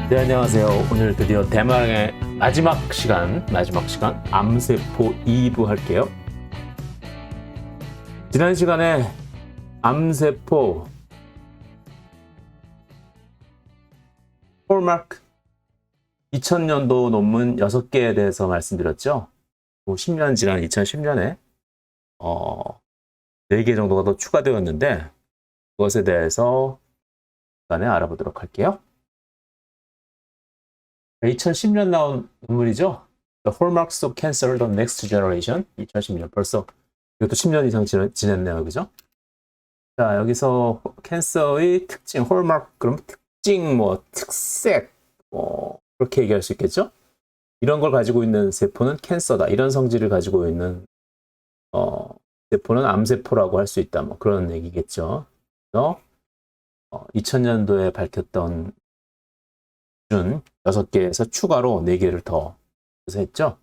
네, 안녕하세요. 오늘 드디어 대망의 마지막 시간, 암세포 2부 할게요. 지난 시간에 암세포 홀마크 2000년도 논문 6개에 대해서 말씀드렸죠. 10년 지난 2010년에 4개 정도가 더 추가되었는데 그것에 대해서 시간에 알아보도록 할게요. 2010년 나온 논문이죠. The Hallmarks of Cancer, the Next Generation. 2010년. 벌써 이것도 10년 이상 지냈네요. 그죠? 자, 여기서 캔서의 특징, 홀마크, 그럼 특징, 특색, 그렇게 얘기할 수 있겠죠? 이런 걸 가지고 있는 세포는 캔서다. 이런 성질을 가지고 있는 세포는 암세포라고 할 수 있다. 그런 얘기겠죠. 그래서 2000년도에 밝혔던 기준 6개에서 추가로 4개를 더 했죠.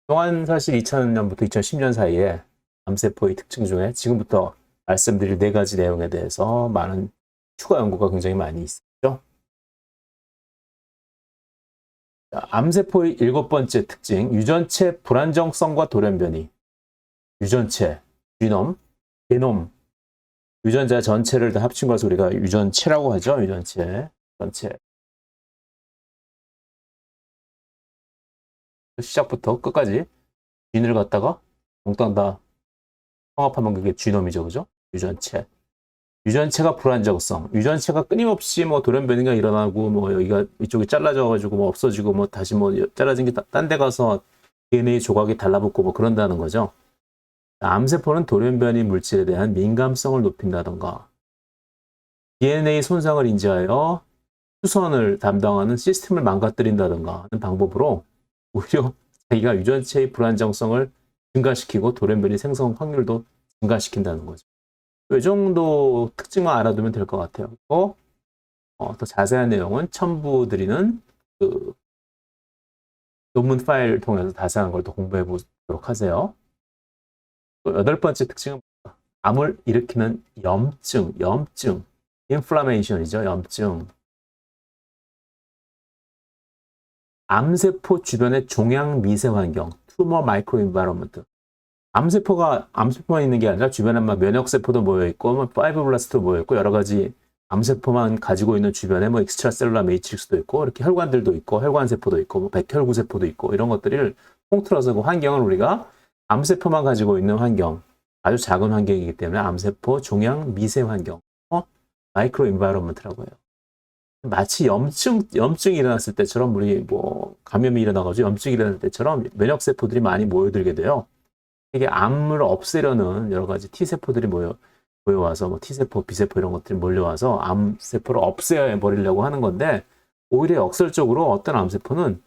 그동안 사실 2000년부터 2010년 사이에 암세포의 특징 중에 지금부터 말씀드릴 4가지 내용에 대해서 많은 추가 연구가 굉장히 많이 있었죠. 암세포의 7번째 특징, 유전체 불안정성과 돌연변이. 유전체, 지놈, 게놈, 유전자 전체를 다 합친 것을 우리가 유전체라고 하죠. 유전체, 전체. 시작부터 끝까지 진을 갖다가 몽땅 다 통합하면 그게 지놈이죠. 그죠? 유전체. 유전체가 불안정성. 유전체가 끊임없이 돌연변이가 일어나고 여기가 이쪽이 잘라져가지고 없어지고 다시 잘라진 게 딴 데 가서 DNA 조각이 달라붙고 그런다는 거죠. 암세포는 돌연변이 물질에 대한 민감성을 높인다던가 DNA 손상을 인지하여 수선을 담당하는 시스템을 망가뜨린다던가 하는 방법으로 오히려 자기가 유전체의 불안정성을 증가시키고 돌연변이 생성 확률도 증가시킨다는 거죠. 이 정도 특징만 알아두면 될 것 같아요. 그리고 더 자세한 내용은 첨부드리는 그 논문 파일을 통해서 자세한 걸 더 공부해 보도록 하세요. 또 8번째 특징은 암을 일으키는 염증, 인플라메이션이죠. 염증. 암세포 주변의 종양 미세 환경, 튜머 마이크로 인바이러먼트. 암세포만 있는 게 아니라 주변에 면역세포도 모여있고, 파이브블라스트도 모여있고, 여러 가지 암세포만 가지고 있는 주변에 익스트라셀룰라 매트릭스도 있고, 이렇게 혈관들도 있고, 혈관세포도 있고, 백혈구세포도 있고, 이런 것들을 통틀어서 그 환경을 우리가 암세포만 가지고 있는 환경, 아주 작은 환경이기 때문에 암세포 종양 미세 환경, 마이크로 인바이러먼트라고 해요. 마치 염증이 일어났을 때처럼 우리 감염이 일어나가지고 염증이 일어날 때처럼 면역세포들이 많이 모여들게 돼요. 이게 암을 없애려는 여러 가지 T세포들이 모여와서 T세포, B세포 이런 것들이 몰려와서 암세포를 없애버리려고 하는 건데 오히려 역설적으로 어떤 암세포는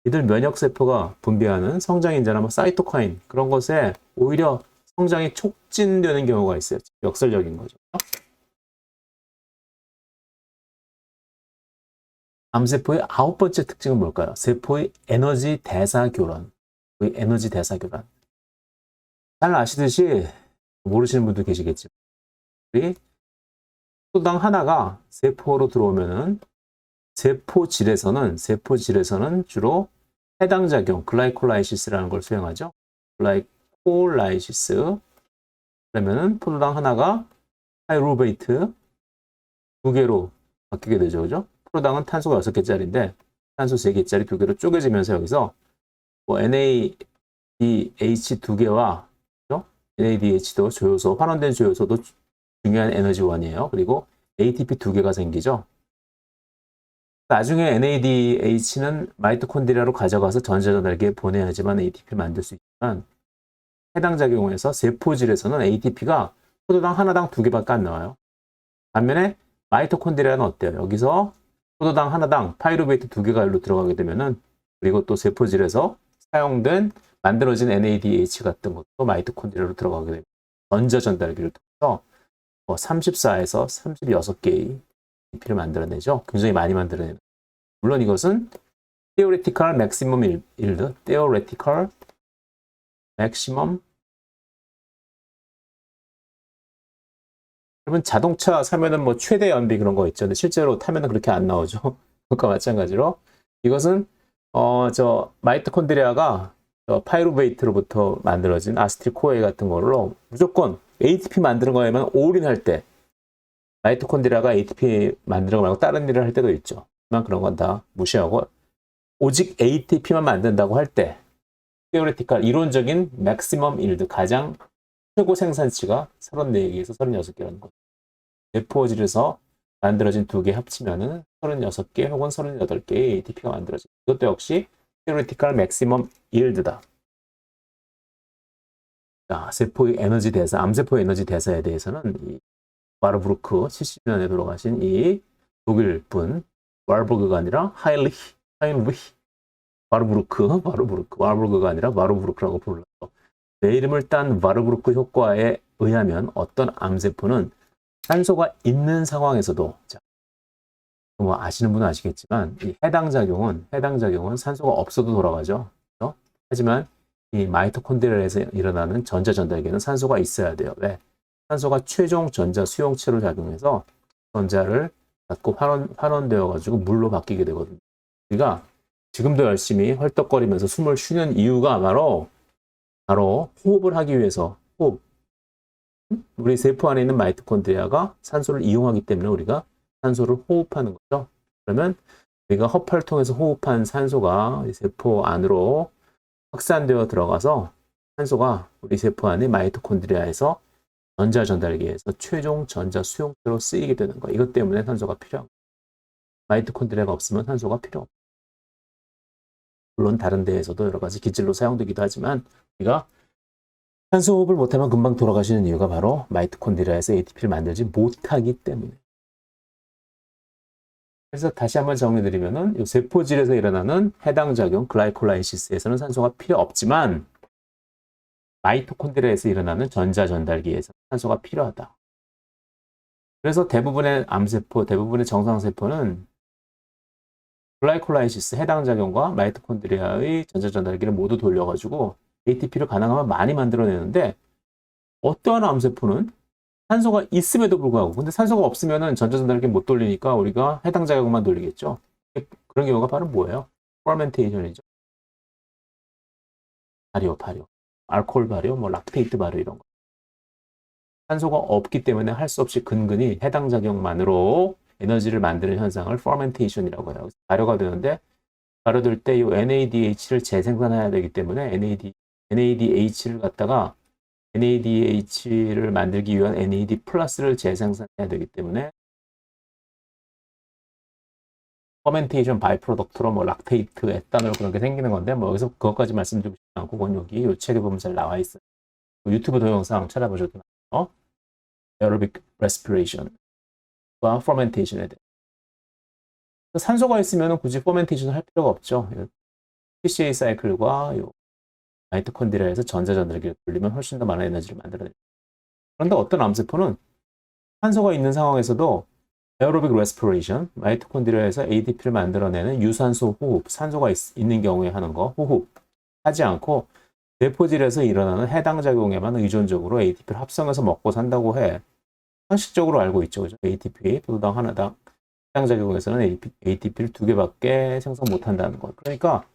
이들 면역세포가 분비하는 성장인자나 사이토카인 그런 것에 오히려 성장이 촉진되는 경우가 있어요. 역설적인 거죠. 암세포의 9번째 특징은 뭘까요? 세포의 에너지 대사 교란. 잘 아시듯이 모르시는 분도 계시겠지만 우리 포도당 하나가 세포로 들어오면은 세포질에서는 주로 해당 작용 글라이콜라이시스라는 걸 수행하죠. 글라이콜라이시스. 그러면은 포도당 하나가 파이루베이트 2개로 바뀌게 되죠. 그죠? 포도당은 탄소가 6개짜리인데 탄소 3개짜리 2개로 쪼개지면서 여기서 NADH 2개와 NADH도 조효소, 환원된 조효소도 중요한 에너지원이에요. 그리고 ATP 2개가 생기죠. 나중에 NADH는 마이토콘드리아로 가져가서 전자전달기에 보내야지만 ATP를 만들 수 있지만 해당 작용에서 세포질에서는 ATP가 포도당 하나당 2개밖에 안 나와요. 반면에 마이토콘드리아는 어때요? 여기서 포도당 하나당 파이루베이트 2개가 일로 들어가게 되면은 그리고 또 세포질에서 만들어진 NADH 같은 것도 마이토콘드리아로 들어가게 됩니다. 전자 전달기를 통해서 34에서 36개의 ATP를 만들어내죠. 굉장히 많이 만들어내는. 물론 이것은 theoretical maximum yield, theoretical maximum. 여러분 자동차 사면은 최대 연비 그런 거 있죠. 근데 실제로 타면은 그렇게 안 나오죠. 그것과 마찬가지로 이것은 저 마이토콘드리아가 파이루베이트로부터 만들어진 아세틸코에 같은 걸로 무조건 ATP 만드는 거에만 올인할 때 마이토콘드리아가 ATP 만드는 거 말고 다른 일을 할 때도 있죠. 하지만 그런 건 다 무시하고 오직 ATP만 만든다고 할 때 theoretical 이론적인 maximum yield 가장 최고 생산치가 34개에서 36개라는 거죠. 세포질에서 만들어진 두 개 합치면은 36개 혹은 38개의 ATP가 만들어집니다. 이것도 역시 theoretical maximum yield다. 자, 세포의 에너지 대사, 암세포의 에너지 대사에 대해서는 이 바르부르크 70년에 돌아가신 이 독일 분 와르부르크가 아니라 하이리히 와르부르크가 아니라 와르부르크라고 불렀어. 내 이름을 딴 와르부르크 효과에 의하면 어떤 암세포는 산소가 있는 상황에서도, 자, 뭐 아시는 분은 아시겠지만 이 해당 작용은 산소가 없어도 돌아가죠. 그렇죠? 하지만 이 마이토콘드리아에서 일어나는 전자 전달계는 산소가 있어야 돼요. 왜? 산소가 최종 전자 수용체로 작용해서 전자를 갖고 환원되어 가지고 물로 바뀌게 되거든요. 우리가 지금도 열심히 헐떡거리면서 숨을 쉬는 이유가 바로 호흡을 하기 위해서 호흡. 우리 세포 안에 있는 마이토콘드리아가 산소를 이용하기 때문에 우리가 산소를 호흡하는 거죠. 그러면 우리가 허파를 통해서 호흡한 산소가 세포 안으로 확산되어 들어가서 산소가 우리 세포 안에 마이토콘드리아에서 전자 전달기에서 최종 전자 수용체로 쓰이게 되는 거예요. 이것 때문에 산소가 필요합니다. 마이토콘드리아가 없으면 산소가 필요 없어요. 물론 다른 데에서도 여러 가지 기질로 사용되기도 하지만 우리가 산소 호흡을 못하면 금방 돌아가시는 이유가 바로 마이토콘드리아에서 ATP를 만들지 못하기 때문에. 그래서 다시 한번 정리드리면은 이 세포질에서 일어나는 해당 작용 글라이콜라이시스에서는 산소가 필요 없지만 마이토콘드리아에서 일어나는 전자 전달기에서 산소가 필요하다. 그래서 대부분의 암세포, 대부분의 정상세포는 글라이콜라이시스 해당 작용과 마이토콘드리아의 전자 전달기를 모두 돌려가지고 ATP를 가능하면 많이 만들어내는데 어떠한 암세포는 산소가 있음에도 불구하고 근데 산소가 없으면 전자 전달기 못 돌리니까 우리가 해당 작용만 돌리겠죠. 그런 경우가 바로 뭐예요? 퍼멘테이션이죠. 발효, 알코올 발효, 뭐 락테이트 발효 이런 거. 산소가 없기 때문에 할 수 없이 근근히 해당 작용만으로 에너지를 만드는 현상을 퍼멘테이션이라고 해요. 발효가 되는데 발효될 때 이 NADH를 재생산해야 되기 때문에 NADH를 갖다가 NADH를 만들기 위한 NAD 플러스를 재생산해야 되기 때문에 퍼멘테이션 바이 프로덕트로 뭐 락테이트, 에탄올 그런 게 생기는 건데 뭐 여기서 그것까지 말씀드리고 싶지 않고 그건 여기 이 책에 보면 잘 나와 있어요. 유튜브 동영상 찾아보셔도 나와요. 에어로빅 레스피레이션과 퍼멘테이션에 대해. 산소가 있으면 굳이 퍼멘테이션을 할 필요가 없죠. PCA 사이클과 마이토콘드리아에서 전자전달기를 돌리면 훨씬 더 많은 에너지를 만들어냅니다. 그런데 어떤 암세포는 산소가 있는 상황에서도 에어로빅 레스피레이션, 마이토콘드리아에서 ATP를 만들어내는 유산소 호흡, 산소가 있는 경우에 하는 거, 호흡 하지 않고 세포질에서 일어나는 해당 작용에만 의존적으로 ATP를 합성해서 먹고 산다고 해. 상식적으로 알고 있죠. 그죠? ATP, 포도당 하나당 해당 작용에서는 ATP를 2개밖에 생성 못한다는 거. 그러니까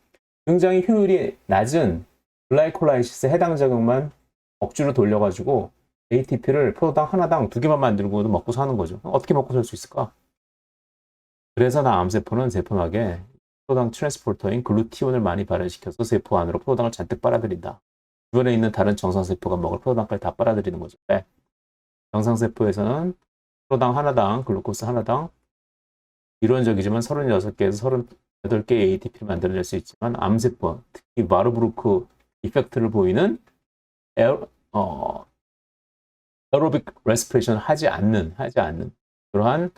굉장히 효율이 낮은 글라이콜라이시스 해당 작용만 억지로 돌려가지고 ATP를 포도당 하나당 2개만 만들고 먹고 사는 거죠. 어떻게 먹고 살 수 있을까? 그래서 암세포는 세포막에 포도당 트랜스포터인 글루티온을 많이 발현시켜서 세포 안으로 포도당을 잔뜩 빨아들인다. 주변에 있는 다른 정상세포가 먹을 포도당까지 다 빨아들이는 거죠. 네. 정상세포에서는 포도당 하나당, 글루코스 하나당 이론적이지만 36개에서 38개의 ATP를 만들어낼 수 있지만 암세포, 특히 마르부르크 이펙트를 보이는 에어로빅 레스피레이션 하지 않는 그러한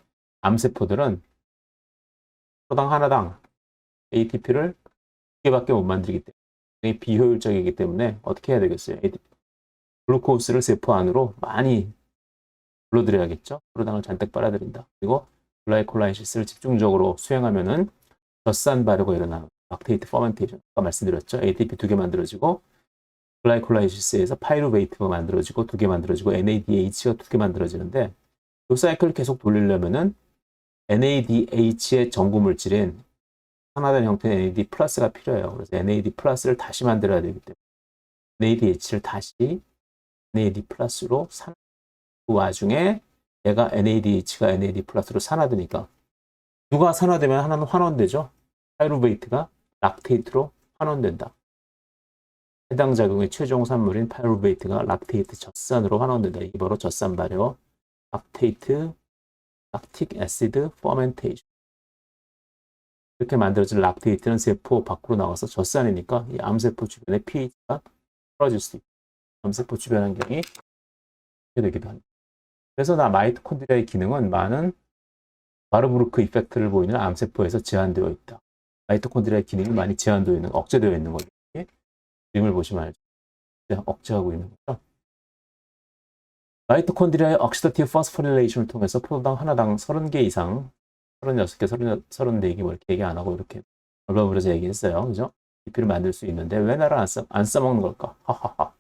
암세포들은 포도당 하나당 ATP를 2개밖에 못 만들기 때문에 비효율적이기 때문에 어떻게 해야 되겠어요? 글루코스를 세포 안으로 많이 불러들여야겠죠? 포도당을 잔뜩 빨아들인다. 그리고 글라이콜라이시스를 집중적으로 수행하면은 젖산 발효가 일어나는 락테이트 퍼멘테이션 아까 말씀드렸죠? ATP 2개 만들어지고 글라이콜라이시스에서 파이루베이트가 만들어지고 2개 만들어지고 NADH가 2개 만들어지는데 이 사이클을 계속 돌리려면은 NADH의 전구 물질인 산화된 형태의 NAD 플러스가 필요해요. 그래서 NAD 플러스를 다시 만들어야 되기 때문에 NADH를 다시 NAD 플러스로 그 와중에 얘가 NADH가 NAD 플러스로 산화되니까 누가 산화되면 하나는 환원되죠. 파이루베이트가 락테이트로 환원된다. 해당 작용의 최종 산물인 파이루베이트가 락테이트 젖산으로 환원된다. 이게 바로 젖산 발효, 락테이트, 락틱 애시드 퍼멘테이션. 이렇게 만들어진 락테이트는 세포 밖으로 나와서 젖산이니까 이 암세포 주변의 pH가 떨어질 수 있고 암세포 주변 환경이 되기도 합니다. 그래서 마이토콘드리아의 기능은 많은 바르부르크 이펙트를 보이는 암세포에서 제한되어 있다. 마이토콘드리아의 기능이 많이 제한되어 있는, 억제되어 있는 거죠. 그림을 보시면 알죠. 억제하고 있는 거죠. 마이토콘드리아의 억시다티브 포스포릴레이션을 통해서 포도당 하나당 30개 이상, 36개, 34개 뭐 이렇게 얘기 안 하고 이렇게 얼버무려서 얘기했어요. 그죠? DP를 만들 수 있는데 왜 나를 안 써먹는 걸까? 하하하.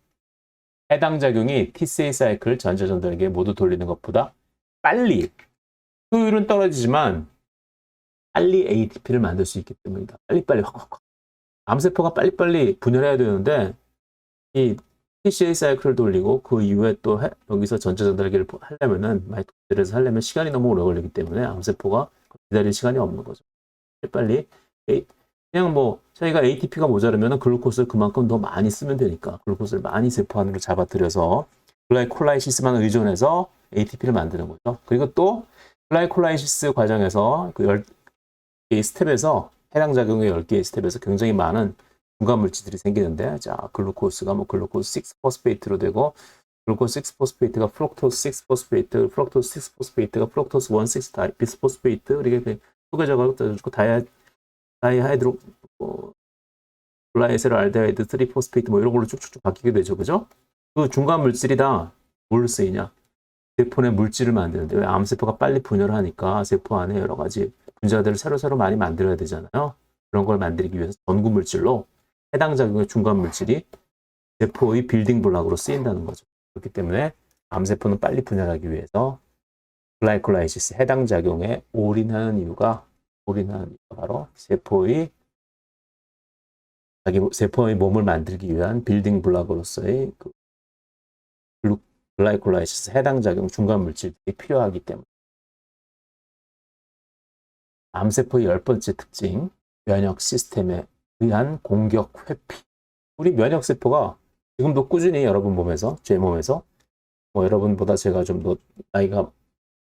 해당 작용이 TCA 사이클 전자전달계 모두 돌리는 것보다 빨리, 효율은 떨어지지만 빨리 ATP를 만들 수 있기 때문이다. 빨리빨리 확. 암세포가 빨리빨리 분열해야 되는데 이 TCA 사이클을 돌리고 그 이후에 또 여기서 전자전달계를 하려면은 마이토콘드리아에서 하려면 시간이 너무 오래 걸리기 때문에 암세포가 기다릴 시간이 없는 거죠. 빨리 그냥 뭐 저희가 ATP가 모자르면 글루코스를 그만큼 더 많이 쓰면 되니까 글루코스를 많이 세포 안으로 잡아들여서 글라이콜라이시스만 의존해서 ATP를 만드는 거죠. 그리고 또 글라이콜라이시스 과정에서 그 10개의 스텝에서 해당 작용의 10개의 스텝에서 굉장히 많은 중간 물질들이 생기는데 자 글루코스가 뭐 글루코스 6포스페이트로 되고 글루코스 6포스페이트가 프럭토스 6포스페이트, 프럭토스 6포스페이트가 프럭토스 1,6 비스포스페이트 이렇게 쪼개져가지고 다이하이드로 글라이세롤 알데하이드 3포스페이트 뭐 이런 걸로 쭉쭉쭉 바뀌게 되죠. 그죠? 그 중간 물질이 다 뭘 쓰이냐? 세포 내 물질을 만드는데 왜 암세포가 빨리 분열하니까 세포 안에 여러 가지 분자들을 새로 많이 만들어야 되잖아요. 그런 걸 만들기 위해서 전구 물질로 해당 작용의 중간 물질이 세포의 빌딩 블록으로 쓰인다는 거죠. 그렇기 때문에 암세포는 빨리 분열하기 위해서 글라이콜라이시스 해당 작용에 올인하는 이유가 바로 세포의 몸을 만들기 위한 빌딩 블록으로서의 그 글라이콜라이시스 해당 작용 중간 물질들이 필요하기 때문에 암세포의 10번째 특징 면역 시스템에 의한 공격 회피. 우리 면역 세포가 지금도 꾸준히 여러분 몸에서 제 몸에서 뭐 여러분보다 제가 좀 더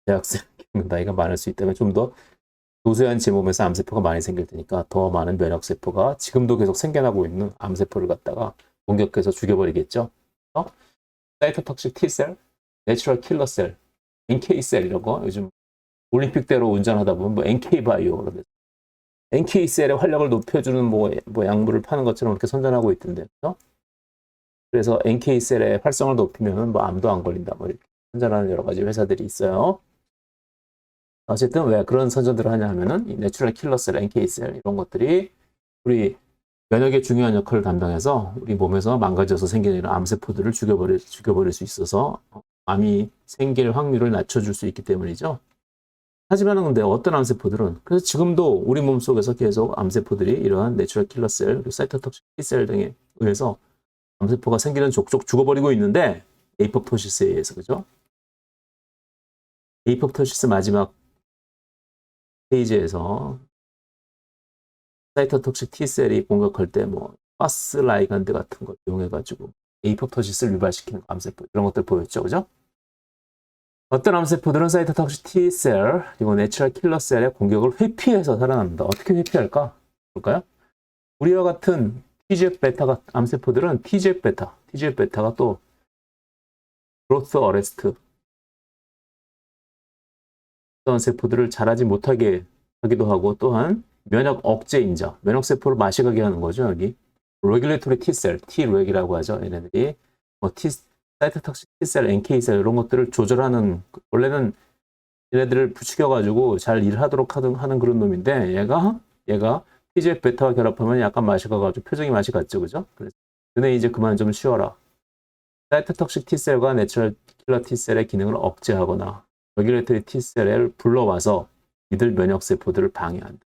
대학생 나이가 많을 수 있다면 좀 더 노쇠한 제 몸에서 암세포가 많이 생길 테니까 더 많은 면역세포가 지금도 계속 생겨나고 있는 암세포를 갖다가 공격해서 죽여버리겠죠. 사이토톡식 T셀, 내추럴 킬러셀, NK셀 이런 거 요즘 올림픽대로 운전하다 보면 뭐 NK바이오 그러면서 NK셀의 활력을 높여주는 뭐 약물을 파는 것처럼 이렇게 선전하고 있던데. 그래서 NK셀의 활성을 높이면 뭐 암도 안 걸린다 뭐 이렇게 선전하는 여러 가지 회사들이 있어요. 어쨌든 왜 그런 선전들을 하냐 하면은 이 내추럴 킬러셀, NK셀 이런 것들이 우리 면역의 중요한 역할을 담당해서 우리 몸에서 망가져서 생기는 이런 암세포들을 죽여버릴 수 있어서 암이 생길 확률을 낮춰줄 수 있기 때문이죠. 하지만 근데 어떤 암세포들은 그래서 지금도 우리 몸 속에서 계속 암세포들이 이러한 내추럴 킬러셀, 사이토톡식 T셀 등에 의해서 암세포가 생기는 족족 죽어버리고 있는데 에이포프토시스에 의해서 그죠? 에이포프토시스 마지막 페이지에서 사이토톡식 T셀이 공격할 때 뭐 파스 라이간드 같은 걸 이용해가지고 에이포프토시스를 유발시키는 암세포 이런 것들 보였죠, 그죠? 어떤 암세포들은 사이토톡식 T셀 그리고 내추럴 킬러셀의 공격을 회피해서 살아납니다. 어떻게 회피할까? 볼까요? 우리와 같은 TGF-베타 암세포들은 TGF-베타가 또 그로스 어레스트 어떤 세포들을 자라지 못하게 하기도 하고 또한 면역 억제 인자, 면역 세포를 마시가게 하는 거죠. 여기 레귤레토리 T셀, T렉이라고 하죠. 얘네들이 뭐 사이토톡식 T셀, NK셀 이런 것들을 조절하는 원래는 얘네들을 부추겨가지고 잘 일하도록 하는 그런 놈인데 얘가 TGF-베타와 결합하면 약간 맛이 가가지고 표정이 맛이 갔죠, 그죠? 그래서 너네 이제 그만 좀 쉬어라. 사이토톡식 T셀과 내추럴 킬러 T셀의 기능을 억제하거나 레귤레토리 T셀을 불러와서 이들 면역세포들을 방해한다.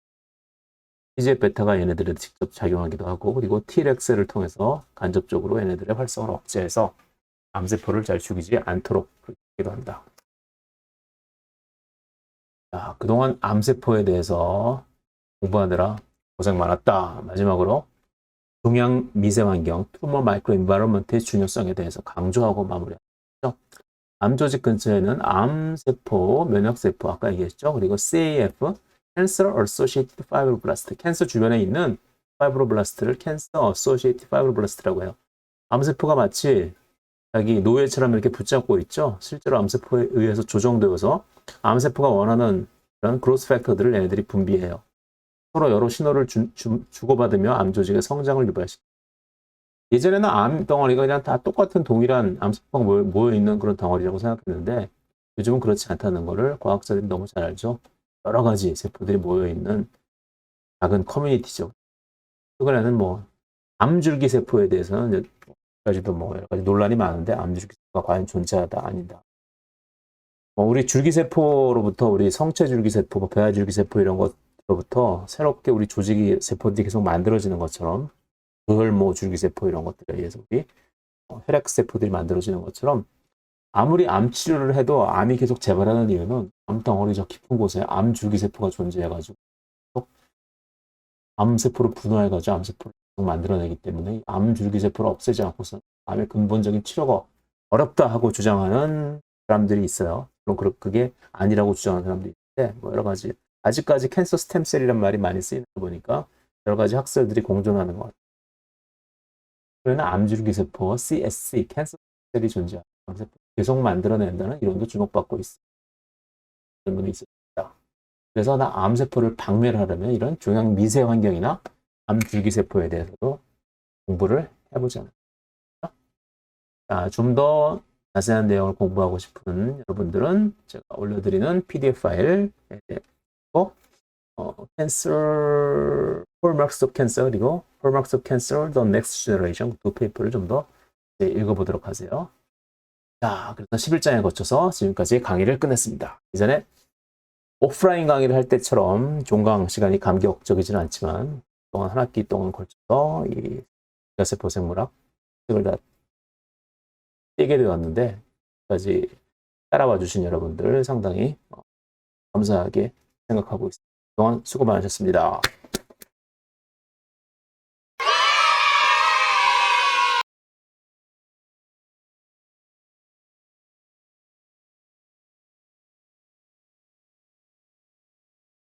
TGF-베타가 얘네들에 직접 작용하기도 하고, 그리고 T렉스를 통해서 간접적으로 얘네들의 활성을 억제해서 암세포를 잘 죽이지 않도록 하기도 한다. 자, 그동안 암세포에 대해서 공부하느라 고생 많았다. 마지막으로 동양 미세환경, 투머 마이크로 인바이러먼트의 중요성에 대해서 강조하고 마무리하죠. 암조직 근처에는 암세포, 면역세포 아까 얘기했죠. 그리고 CAF, Cancer Associated Fibroblast, 캔서 주변에 있는 파이브로블라스트를 Cancer Associated Fibroblast라고 해요. 암세포가 마치 자기 노예처럼 이렇게 붙잡고 있죠. 실제로 암세포에 의해서 조정되어서 암세포가 원하는 그런 그로스 팩터들을 얘네들이 분비해요. 서로 여러 신호를 주고받으며 암조직의 성장을 유발시킵니다. 예전에는 암덩어리가 그냥 다 똑같은 동일한 암세포가 모여있는 그런 덩어리라고 생각했는데 요즘은 그렇지 않다는 것을 과학자들이 너무 잘 알죠. 여러 가지 세포들이 모여있는 작은 커뮤니티죠. 최근에는 뭐 암줄기 세포에 대해서는 까지도 뭐 여러 가지 논란이 많은데 암줄기 세포가 과연 존재하다 아니다. 우리 줄기세포로부터 우리 성체줄기세포, 배아줄기세포 이런 것으로부터 새롭게 우리 조직이 세포들이 계속 만들어지는 것처럼 그혈모 줄기세포 이런 것들에 의해서 우리 혈액세포들이 만들어지는 것처럼 아무리 암 치료를 해도 암이 계속 재발하는 이유는 암덩어리 저 깊은 곳에 암줄기세포가 존재해가지고 암세포를 분화해가지고 암세포를 계속 만들어내기 때문에 암줄기세포를 없애지 않고서 암의 근본적인 치료가 어렵다 하고 주장하는 사람들이 있어요. 물론 그게 아니라고 주장하는 사람들이 있는데 뭐 여러 가지 아직까지 캔서 스템셀이란 말이 많이 쓰이는 거 보니까 여러 가지 학설들이 공존하는 것 같아요. 그러나 암줄기세포, CSC, 캔서 스템셀이 존재하는 암세포 계속 만들어낸다는 이론도 주목받고 있습니다. 이런 분이 있습니다. 그래서 나 암세포를 박멸 하려면 이런 종양 미세 환경이나 암줄기세포에 대해서도 공부를 해보자는 거죠. 자, 좀 더 자세한 내용을 공부하고 싶은 여러분들은 제가 올려드리는 PDF 파일에 Cancer, Hallmarks of Cancer 그리고 Hallmarks of Cancer, The Next Generation 두 페이퍼를 좀 더 읽어보도록 하세요. 자, 그래서 11장에 거쳐서 지금까지 강의를 끝냈습니다. 이전에 오프라인 강의를 할 때처럼 종강 시간이 감격적이지는 않지만 또한 한 학기 동안 걸쳐서 이 세포 생물학 책을 다 떼게 되었는데 까지 따라와 주신 여러분들 상당히 감사하게 생각하고 있습니다. 그동안 수고 많으셨습니다.